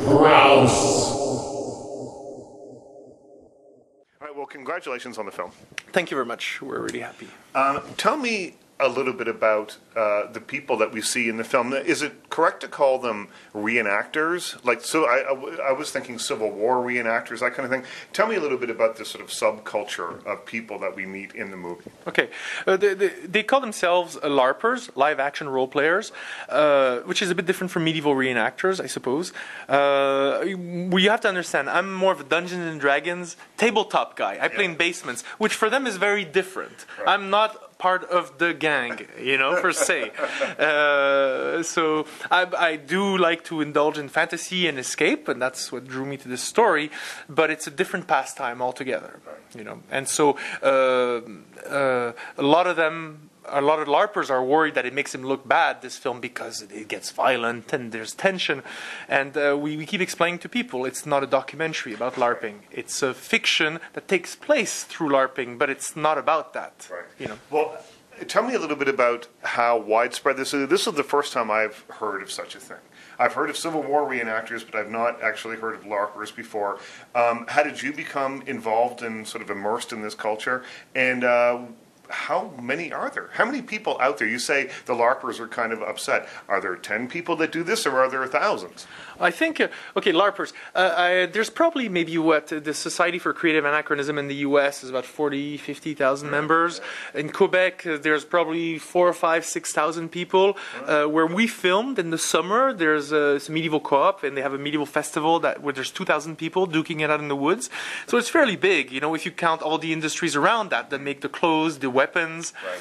Crouse. All right, well, congratulations on the film. Thank you very much. We're really happy. Tell me a little bit about the people that we see in the film. Is it correct to call them reenactors? Like, so I was thinking Civil War reenactors, that kind of thing. Tell me a little bit about this sort of subculture of people that we meet in the movie. Okay. They call themselves LARPers, live-action role players, which is a bit different from medieval reenactors, I suppose. You have to understand, I'm more of a Dungeons and Dragons tabletop guy. I play in basements, which for them is very different. Right. I'm not part of the gang, per se. So I do like to indulge in fantasy and escape, and that's what drew me to this story, but it's a different pastime altogether, And so a lot of LARPers are worried that it makes them look bad, this film, because it gets violent and there's tension. And we keep explaining to people it's not a documentary about LARPing. It's a fiction that takes place through LARPing, but it's not about that. Right. Well, tell me a little bit about how widespread this is. This is the first time I've heard of such a thing. I've heard of Civil War reenactors, but I've not actually heard of LARPers before. How did you become involved and sort of immersed in this culture? And how many are there? How many people out there? You say the LARPers are kind of upset. Are there 10 people that do this, or are there thousands? I think, LARPers. There's probably maybe the Society for Creative Anachronism in the U.S. is about 40, 50,000 members. In Quebec, there's probably 4,000, 5,000, 6,000 people. Where we filmed in the summer, there's a medieval co-op, and they have a medieval festival where there's 2,000 people duking it out in the woods. So it's fairly big, if you count all the industries around that make the clothes, the weapons. Right.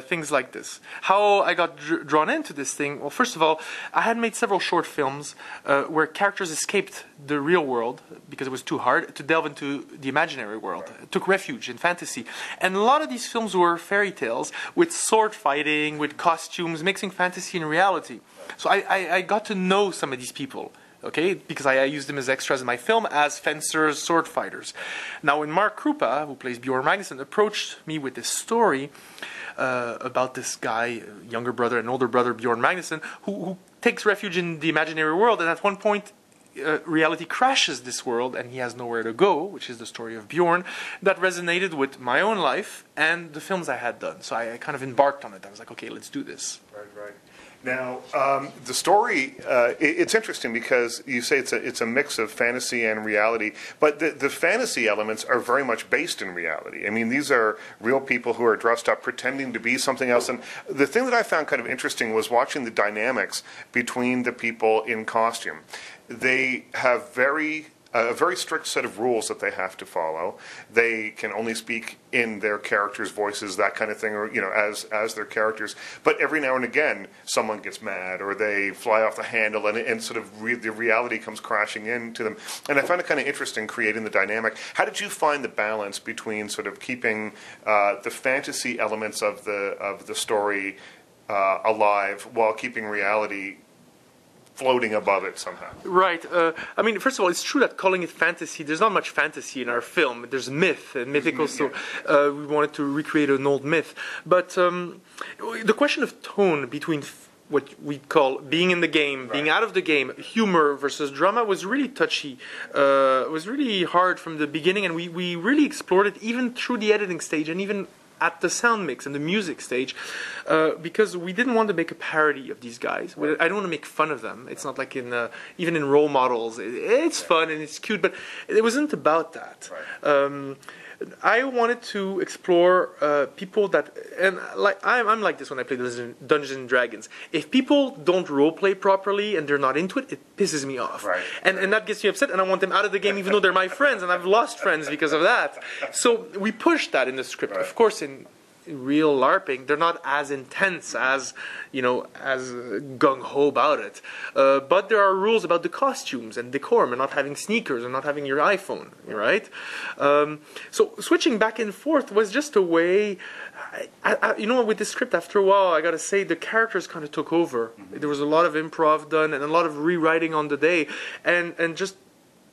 Things like this. How I got drawn into this thing? Well, first of all, I had made several short films where characters escaped the real world because it was too hard to delve into the imaginary world. Right. Took refuge in fantasy. And a lot of these films were fairy tales with sword fighting, with costumes, mixing fantasy and reality. Right. So I got to know some of these people. Okay, because I used them as extras in my film as fencers, sword fighters. Now, when Mark Krupa, who plays Bjorn Magnusson, approached me with this story about this guy, younger brother and older brother, Bjorn Magnusson, who takes refuge in the imaginary world, and at one point, reality crashes this world, and he has nowhere to go, which is the story of Bjorn, that resonated with my own life and the films I had done. So I kind of embarked on it. I was like, okay, let's do this. Right. Now, the story, it's interesting because you say it's a mix of fantasy and reality, but the fantasy elements are very much based in reality. I mean, these are real people who are dressed up pretending to be something else. And the thing that I found kind of interesting was watching the dynamics between the people in costume. They have a very strict set of rules that they have to follow. They can only speak in their characters' voices, that kind of thing, or as their characters. But every now and again, someone gets mad, or they fly off the handle, and sort of the reality comes crashing into them. And I found it kind of interesting creating the dynamic. How did you find the balance between sort of keeping the fantasy elements of the story alive while keeping reality floating above it somehow? Right. I mean, first of all, it's true that calling it fantasy, there's not much fantasy in our film. There's myth and mythical, so we wanted to recreate an old myth. But the question of tone between what we call being in the game, being out of the game, humor versus drama was really touchy. It was really hard from the beginning, and we really explored it even through the editing stage and even at the sound mix and the music stage, because we didn't want to make a parody of these guys. I don't want to make fun of them. It's not like even in Role Models. It's fun and it's cute, but it wasn't about that. Right. I wanted to explore people that, and I'm like this when I play Dungeons and Dragons. If people don't role play properly and they're not into it, it pisses me off. Right. And that gets me upset, and I want them out of the game even though they're my friends, and I've lost friends because of that. So we pushed that in the script. Right. Of course, in real LARPing, they're not as intense as gung-ho about it. But there are rules about the costumes and decorum and not having sneakers and not having your iPhone, right? So switching back and forth was just a way. With the script, after a while, I got to say, the characters kind of took over. Mm-hmm. There was a lot of improv done and a lot of rewriting on the day. And just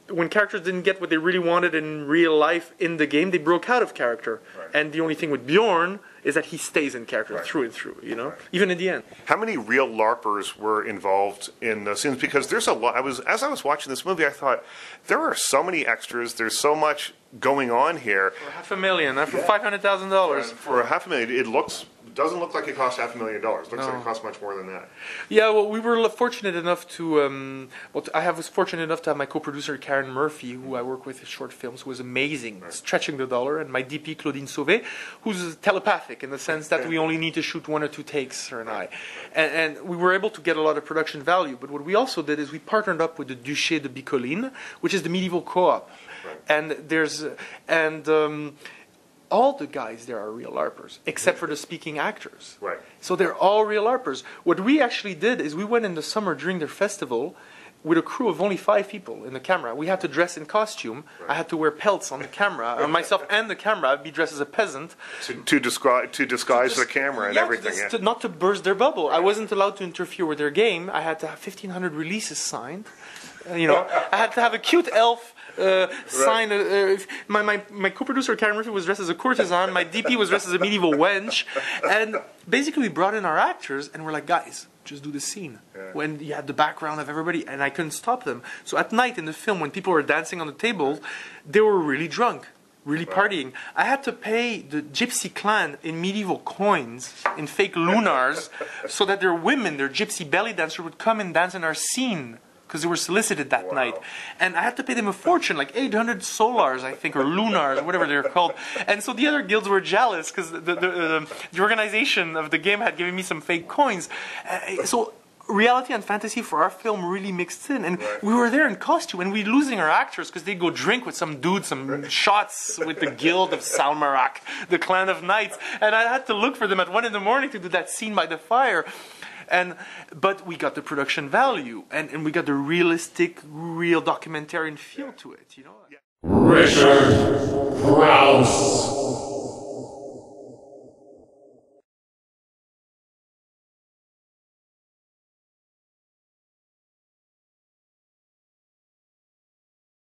when characters didn't get what they really wanted in real life in the game, they broke out of character. Right. And the only thing with Bjorn is that he stays in character through and through, you know, even in the end. How many real LARPers were involved in the scenes? Because there's a lot. As I was watching this movie, I thought there are so many extras. There's so much going on here. For $500,000, for $500,000. For $500,000, doesn't look like it cost $500,000. Looks like it cost much more than that. Yeah, well, we were fortunate enough to. I was fortunate enough to have my co-producer Karen Murphy, who I work with in short films, who was amazing, stretching the dollar, and my DP Claudine Sauvé, who's telepathic in the sense that we only need to shoot 1 or 2 takes, her and I, and we were able to get a lot of production value. But what we also did is we partnered up with the Duché de Bicoline, which is the medieval co-op, and all the guys there are real LARPers, except for the speaking actors. Right. So they're all real LARPers. What we actually did is we went in the summer during their festival with a crew of only 5 people in the camera. We had to dress in costume. I had to wear pelts on the camera. Myself and the camera, I'd be dressed as a peasant. To disguise the camera and everything. Not to burst their bubble. I wasn't allowed to interfere with their game. I had to have 1,500 releases signed. You know, I had to have a cute elf sign. My co-producer Karen Murphy was dressed as a courtesan. My DP was dressed as a medieval wench, and basically we brought in our actors and we're like, guys, just do the scene. When you had the background of everybody, and I couldn't stop them. So at night in the film, when people were dancing on the tables, they were really drunk, really partying. I had to pay the gypsy clan in medieval coins, in fake lunars, so that their women, their gypsy belly dancer, would come and dance in our scene, because they were solicited that night. And I had to pay them a fortune, like 800 solars, I think, or lunars, whatever they're called. And so the other guilds were jealous, because the organization of the game had given me some fake coins. So reality and fantasy for our film really mixed in. And we were there in costume, and we were losing our actors, because they'd go drink with some dude, some shots with the guild of Salmarak, the clan of knights. And I had to look for them at 1 in the morning to do that scene by the fire. But we got the production value, and we got the realistic, real documentarian feel to it, you know. Richard Crouse.